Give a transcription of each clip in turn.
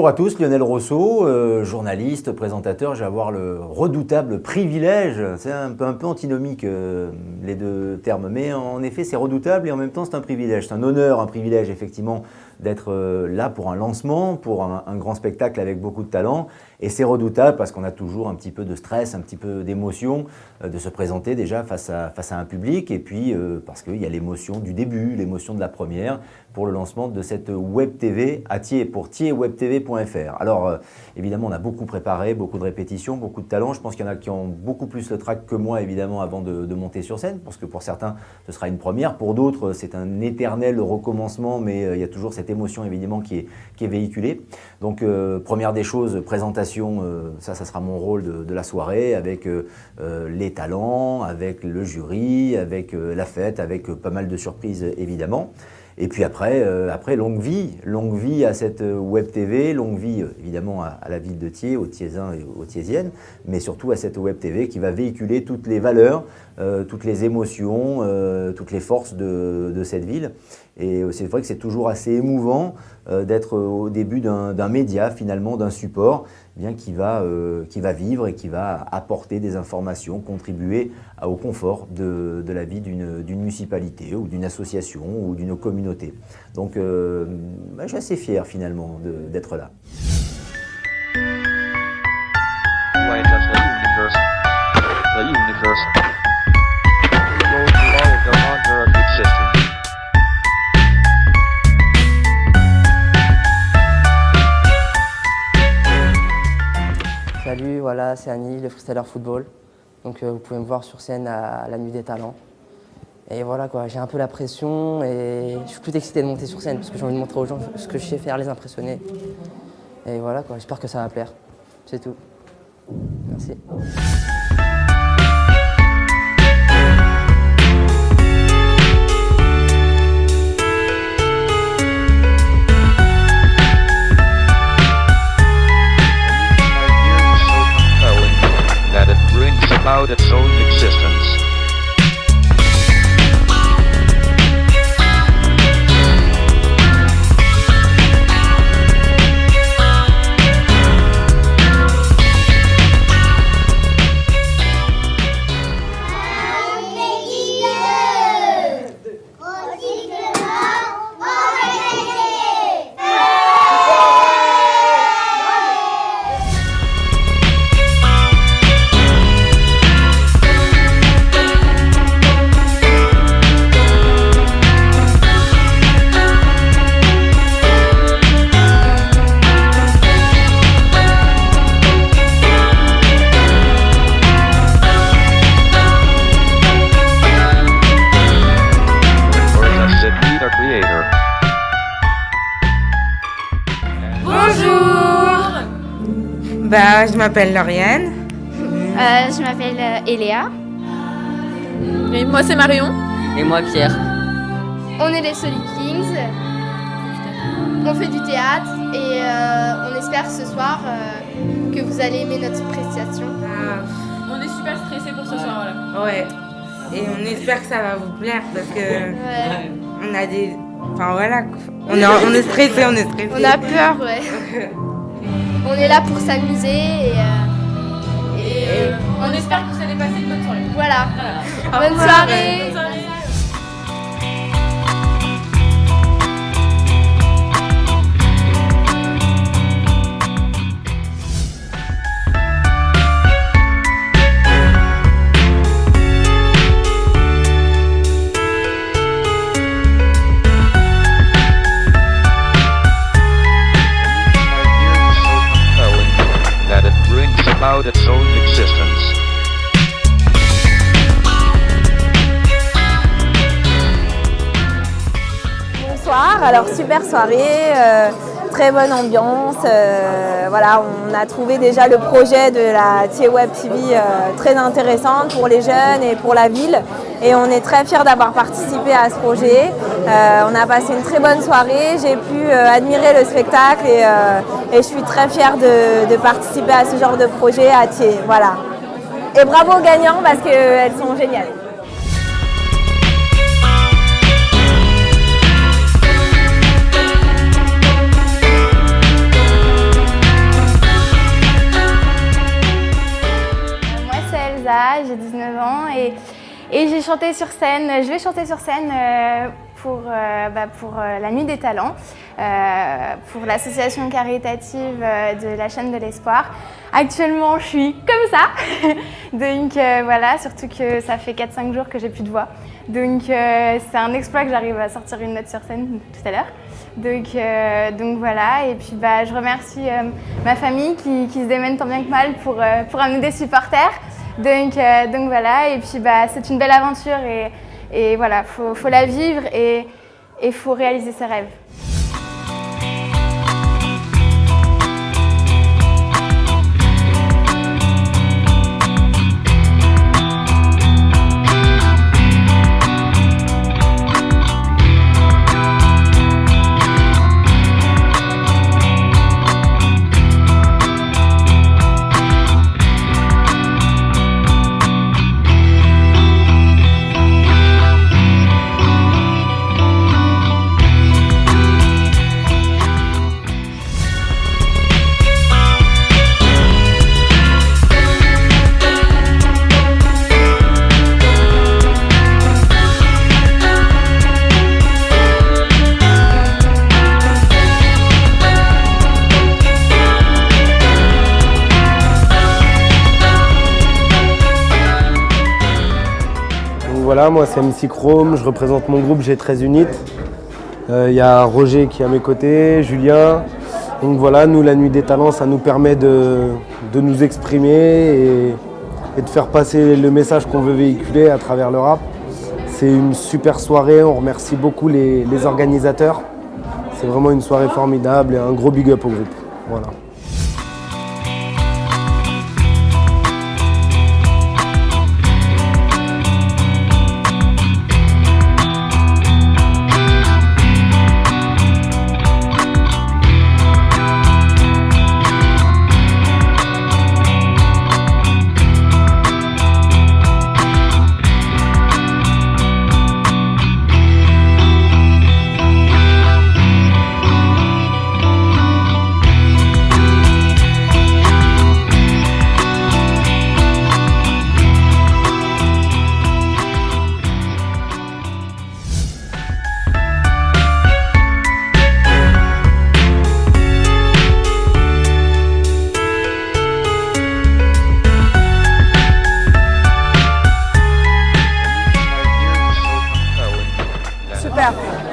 Bonjour à tous, Lionel Rosso, journaliste, présentateur. Je vais avoir le redoutable privilège, c'est un peu antinomique les deux termes, mais en effet c'est redoutable et en même temps c'est un privilège. C'est un honneur, un privilège effectivement d'être là pour un lancement, pour un grand spectacle avec beaucoup de talent. Et c'est redoutable parce qu'on a toujours un petit peu de stress, un petit peu d'émotion de se présenter déjà face à un public et puis parce qu'il y a l'émotion du début, l'émotion de la première pour le lancement de cette Web TV à Thiers pour thierswebtv.fr. Alors évidemment on a beaucoup préparé, beaucoup de répétitions, beaucoup de talent. Je pense qu'il y en a qui ont beaucoup plus le trac que moi évidemment avant de monter sur scène parce que pour certains ce sera une première, pour d'autres c'est un éternel recommencement mais il y a toujours cette émotion évidemment qui est véhiculée. Donc première des choses, présentation, ça sera mon rôle de la soirée avec les talents, avec le jury, avec la fête, avec pas mal de surprises évidemment. Et puis après longue vie à cette Web TV, longue vie évidemment à la ville de Thiers, aux Thiésiens et aux Thiésiennes, mais surtout à cette Web TV qui va véhiculer toutes les valeurs, toutes les émotions, toutes les forces de cette ville. Et c'est vrai que c'est toujours assez émouvant d'être au début d'un média, finalement, d'un support qui va vivre et qui va apporter des informations, contribuer au confort de la vie d'une municipalité ou d'une association ou d'une communauté. Donc je suis assez fier finalement d'être là. Salut, voilà, c'est Annie, le freestyler football. Donc vous pouvez me voir sur scène à la Nuit des Talents. Et voilà quoi, j'ai un peu la pression et je suis plus excité de monter sur scène parce que j'ai envie de montrer aux gens ce que je sais faire, les impressionner. Et voilà quoi, j'espère que ça va plaire. C'est tout. Merci. About its own existence. Je m'appelle Lauriane. Je m'appelle Eléa. Et moi c'est Marion. Et moi Pierre. On est les Solid Kings. On fait du théâtre et on espère ce soir que vous allez aimer notre prestation. On est super stressés pour ce soir là. Ouais. Et on espère que ça va vous plaire parce que on a des... Enfin voilà, on est stressé. On a peur, ouais. On est là pour s'amuser et on espère que vous allez passer une bonne soirée. Voilà. Bonne soirée. Bonne soirée. About its own existence. Bonsoir, alors super soirée, très bonne ambiance. Voilà, on a trouvé déjà le projet de la Thiers Web TV très intéressant pour les jeunes et pour la ville. Et on est très fiers d'avoir participé à ce projet. On a passé une très bonne soirée, j'ai pu admirer le spectacle et je suis très fière de participer à ce genre de projet à Thiers. Voilà. Et bravo aux gagnants parce qu'elles sont géniales. Et j'ai chanté sur scène, je vais chanter sur scène pour la Nuit des Talents, pour l'association caritative de la chaîne de l'Espoir. Actuellement, je suis comme ça, donc voilà, surtout que ça fait 4-5 jours que j'ai plus de voix. Donc c'est un exploit que j'arrive à sortir une note sur scène tout à l'heure. Donc voilà, et puis je remercie ma famille qui se démène tant bien que mal pour amener des supporters. Donc voilà, et puis c'est une belle aventure et voilà, faut la vivre et faut réaliser ses rêves. Voilà, moi c'est MC Chrome, je représente mon groupe G13 Unit. Il y a Roger qui est à mes côtés, Julien. Donc voilà, nous la Nuit des Talents, ça nous permet de nous exprimer et de faire passer le message qu'on veut véhiculer à travers le rap. C'est une super soirée, on remercie beaucoup les organisateurs. C'est vraiment une soirée formidable et un gros big up au groupe. Voilà.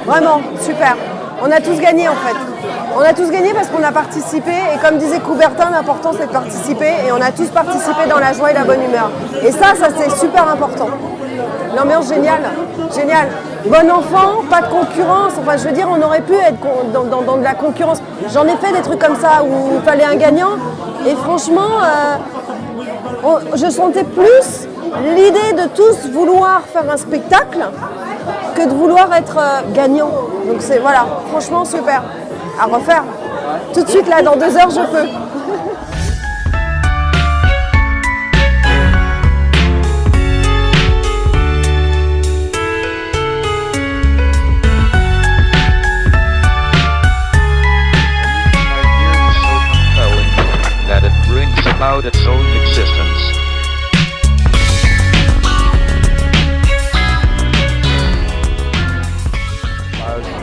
Vraiment, super. On a tous gagné en fait. On a tous gagné parce qu'on a participé et comme disait Coubertin, l'important c'est de participer et on a tous participé dans la joie et la bonne humeur. Et ça c'est super important. L'ambiance géniale, génial. Bon enfant, pas de concurrence. Enfin je veux dire, on aurait pu être dans de la concurrence. J'en ai fait des trucs comme ça où il fallait un gagnant et franchement, je sentais plus l'idée de tous vouloir faire un spectacle que de vouloir être gagnant. Donc c'est voilà, franchement super. À refaire. Tout de suite là, dans 2 heures, je peux. That it brings about its own existence.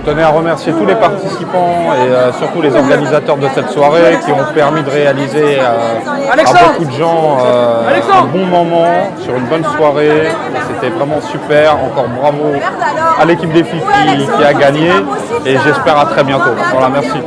Je tenais à remercier tous les participants et surtout les organisateurs de cette soirée qui ont permis de réaliser à beaucoup de gens un bon moment sur une bonne soirée. C'était vraiment super. Encore bravo à l'équipe des filles qui a gagné et j'espère à très bientôt. Voilà, merci.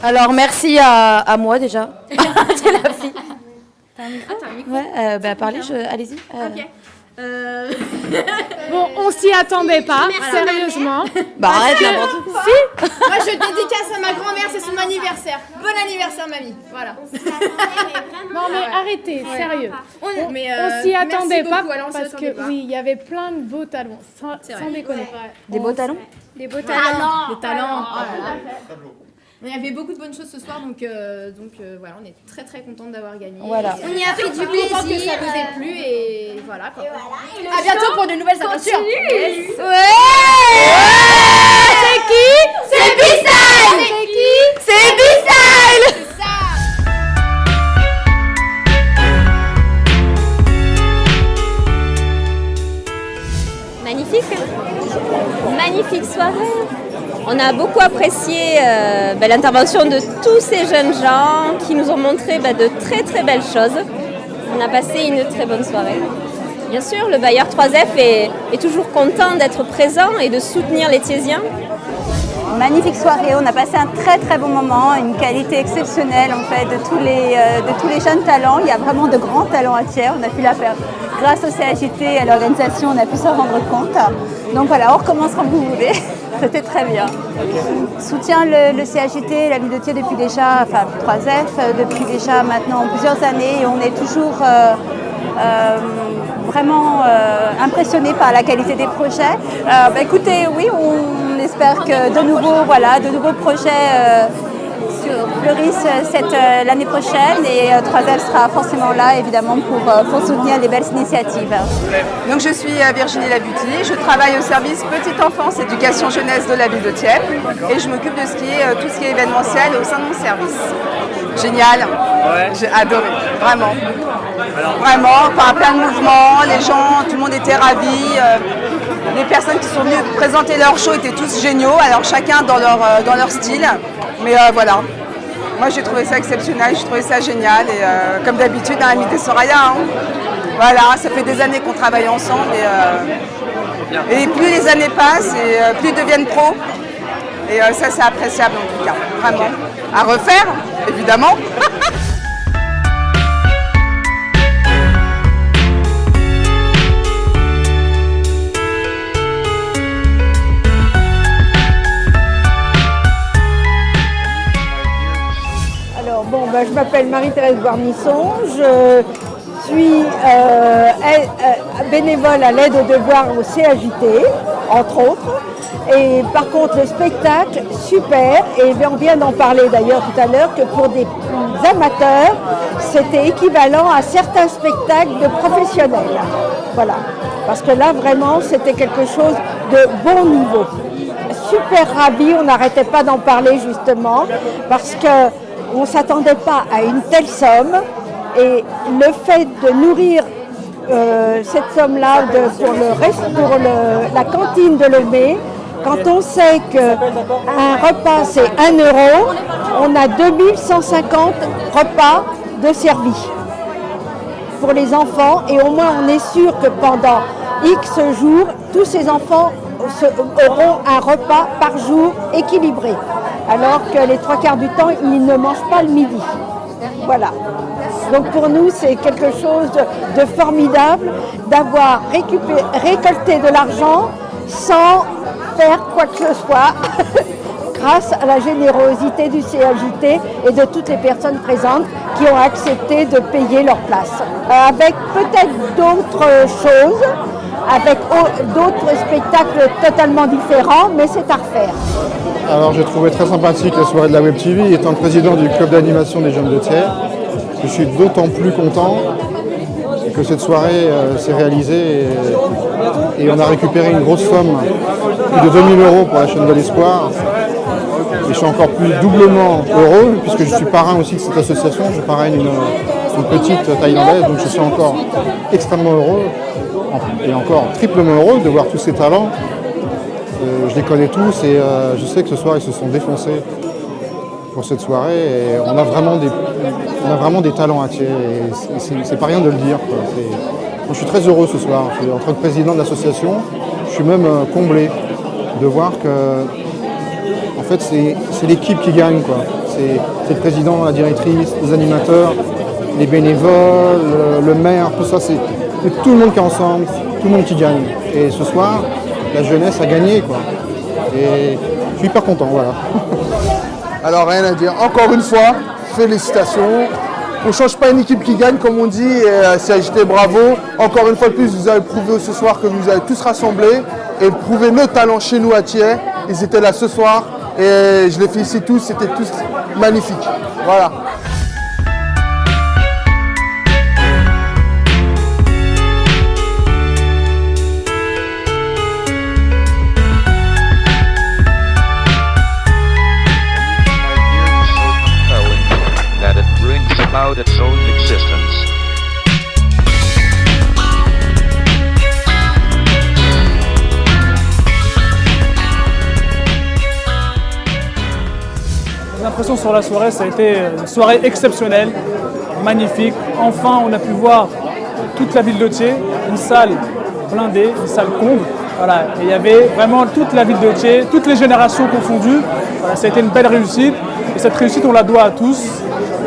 Alors merci à moi déjà. C'est la fille. T'as un micro. Ouais, parlez, allez-y. Ok. Bon, on s'y attendait pas, sérieusement. Bah arrête n'importe quoi. Si. Moi je dédicace à ma grand-mère, c'est son anniversaire. Bon anniversaire mamie. Voilà. Non mais arrêtez, sérieux. On s'y attendait pas parce que oui, il y avait plein de beaux talons, sans déconner. Des beaux talons. Des beaux talents. Des talents. Il y avait beaucoup de bonnes choses ce soir, donc voilà, on est très très contente d'avoir gagné. Voilà. On y a fait du plaisir. Que ça vous ait plu et voilà quoi. À bientôt pour de nouvelles aventures. Ouais. C'est qui? C'est B-Style. C'est qui? C'est B-Style. C'est ça. Magnifique. Magnifique soirée. On a beaucoup apprécié l'intervention de tous ces jeunes gens qui nous ont montré de très très belles choses. On a passé une très bonne soirée. Bien sûr, le bailleur 3F est toujours content d'être présent et de soutenir les Thiésiens. Magnifique soirée, on a passé un très très bon moment, une qualité exceptionnelle en fait de tous les jeunes talents. Il y a vraiment de grands talents à Thiers, on a pu la faire grâce au CAJT et à l'organisation, on a pu s'en rendre compte. Donc voilà, on recommence quand vous voulez, c'était très bien. Soutient le CAJT, la ville de Thiers depuis déjà, enfin 3F, depuis déjà maintenant plusieurs années et on est toujours vraiment impressionné par la qualité des projets. Écoutez, oui, on espère que de nouveaux projets fleurissent l'année prochaine et 3F sera forcément là évidemment pour soutenir les belles initiatives. Donc je suis Virginie Labuty, je travaille au service petite enfance, éducation jeunesse de la ville de Thiers et je m'occupe de tout ce qui est événementiel au sein de mon service. Génial, j'ai adoré, vraiment. Vraiment, par plein de mouvements, les gens, tout le monde était ravi. Les personnes qui sont venues présenter leur show étaient tous géniaux, alors chacun dans leur style. Mais voilà, moi j'ai trouvé ça exceptionnel, j'ai trouvé ça génial. Et comme d'habitude, un ami des Soraya. Voilà, ça fait des années qu'on travaille ensemble. Et plus les années passent, et plus ils deviennent pros. Et ça c'est appréciable en tout cas, vraiment. À refaire, évidemment. Je m'appelle Marie-Thérèse Guarnisson, je suis bénévole à l'aide aux devoirs au CAJT, entre autres. Et par contre, le spectacle, super, et on vient d'en parler d'ailleurs tout à l'heure, que pour des amateurs, c'était équivalent à certains spectacles de professionnels. Voilà, parce que là, vraiment, c'était quelque chose de bon niveau. Super ravi, on n'arrêtait pas d'en parler justement, parce que on ne s'attendait pas à une telle somme et le fait de nourrir cette somme-là pour la cantine de Lomé, quand on sait qu'un repas c'est 1 €, on a 2150 repas de servis pour les enfants et au moins on est sûr que pendant X jours, tous ces enfants auront un repas par jour équilibré. Alors que les 3/4 du temps, ils ne mangent pas le midi. Voilà. Donc pour nous, c'est quelque chose de formidable d'avoir récolté de l'argent sans faire quoi que ce soit, grâce à la générosité du CAJT et de toutes les personnes présentes qui ont accepté de payer leur place. Avec peut-être d'autres choses, avec d'autres spectacles totalement différents, mais c'est à refaire. Alors j'ai trouvé très sympathique la soirée de la Web TV. Étant président du club d'animation des jeunes de Thiers, je suis d'autant plus content que cette soirée s'est réalisée et on a récupéré une grosse somme, plus de 2000 € pour la chaîne de l'Espoir. Et je suis encore plus doublement heureux puisque je suis parrain aussi de cette association. Je parraine une petite thaïlandaise, donc je suis encore extrêmement heureux et encore triplement heureux de voir tous ces talents. Je les connais tous et je sais que ce soir ils se sont défoncés pour cette soirée et on a vraiment des talents à Thiers et c'est pas rien de le dire, quoi. Moi, je suis très heureux ce soir, je suis en tant que président de l'association, je suis même comblé de voir que en fait c'est l'équipe qui gagne, quoi. c'est le président, la directrice, les animateurs, les bénévoles, le maire, tout ça, c'est tout le monde qui est ensemble, tout le monde qui gagne. Et ce soir, la jeunesse a gagné, quoi. Et je suis hyper content, voilà. Alors rien à dire, encore une fois, félicitations. On ne change pas une équipe qui gagne, comme on dit, et CAJT, bravo. Encore une fois de plus, vous avez prouvé ce soir que vous avez tous rassemblés et prouvé nos talents chez nous à Thiers. Ils étaient là ce soir et je les félicite tous, c'était tous magnifiques. Voilà. About its own existence. Les impressions sur la soirée, ça a été une soirée exceptionnelle, magnifique. Enfin, on a pu voir toute la ville de Thiers, une salle blindée, une salle comble. Voilà. Et il y avait vraiment toute la ville de Thiers, toutes les générations confondues. Voilà, ça a été une belle réussite. Et cette réussite, on la doit à tous.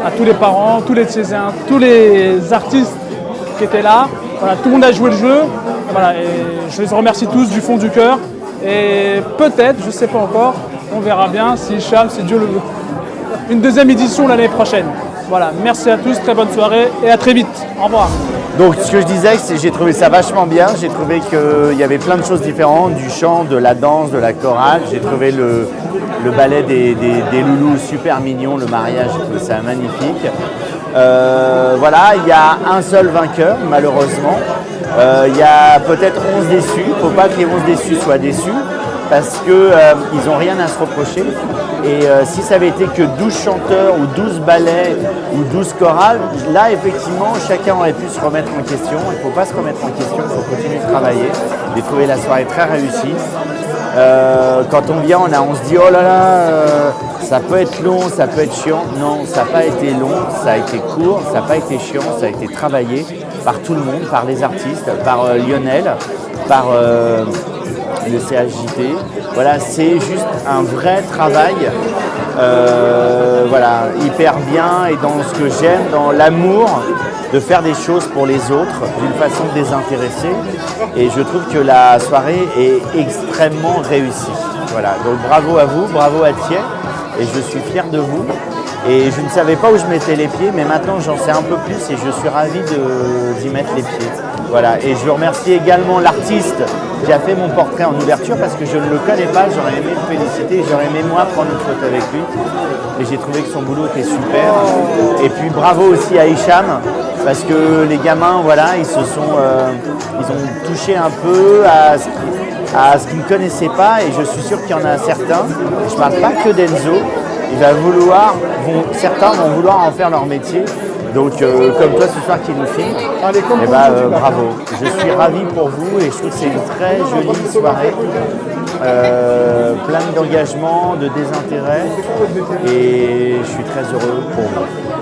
À tous les parents, tous les Thiésiens, tous les artistes qui étaient là. Voilà, tout le monde a joué le jeu. Voilà, et je les remercie tous du fond du cœur. Et peut-être, je ne sais pas encore, on verra bien si Dieu le veut. Une deuxième édition l'année prochaine. Voilà, merci à tous, très bonne soirée et à très vite. Au revoir. Donc ce que je disais, c'est que j'ai trouvé ça vachement bien. J'ai trouvé qu'il y avait plein de choses différentes, du chant, de la danse, de la chorale. J'ai trouvé le ballet des loulous super mignon, le mariage, j'ai trouvé ça magnifique. Voilà, il y a un seul vainqueur, malheureusement. Il y a peut-être 11 déçus. Il ne faut pas que les 11 déçus soient déçus parce qu'ils n'ont rien à se reprocher. Et si ça avait été que 12 chanteurs ou 12 ballets ou 12 chorales, là, effectivement, chacun aurait pu se remettre en question. Il ne faut pas se remettre en question, il faut continuer de travailler. J'ai trouvé la soirée très réussie. Quand on vient, on se dit oh là là, ça peut être long, ça peut être chiant. Non, ça n'a pas été long, ça a été court, ça n'a pas été chiant, ça a été travaillé par tout le monde, par les artistes, par Lionel, par le CAJT. Voilà, c'est juste un vrai travail, voilà, hyper bien et dans ce que j'aime, dans l'amour de faire des choses pour les autres d'une façon désintéressée. Et je trouve que la soirée est extrêmement réussie. Voilà, donc bravo à vous, bravo à Thiers. Et je suis fier de vous. Et je ne savais pas où je mettais les pieds, mais maintenant j'en sais un peu plus et je suis ravi d'y mettre les pieds. Voilà, et je remercie également l'artiste qui a fait mon portrait en ouverture parce que je ne le connais pas, j'aurais aimé le féliciter, j'aurais aimé moi prendre une photo avec lui. Et j'ai trouvé que son boulot était super. Et puis bravo aussi à Hicham, parce que les gamins, voilà, ils ont touché un peu à ce qu'ils ne connaissaient pas et je suis sûr qu'il y en a certains, je ne parle pas que d'Enzo, certains vont vouloir en faire leur métier. Donc comme toi ce soir qui nous filme, bravo. Je suis ravi pour vous et je trouve que c'est une très jolie soirée, pleine d'engagement, de désintérêt et je suis très heureux pour vous.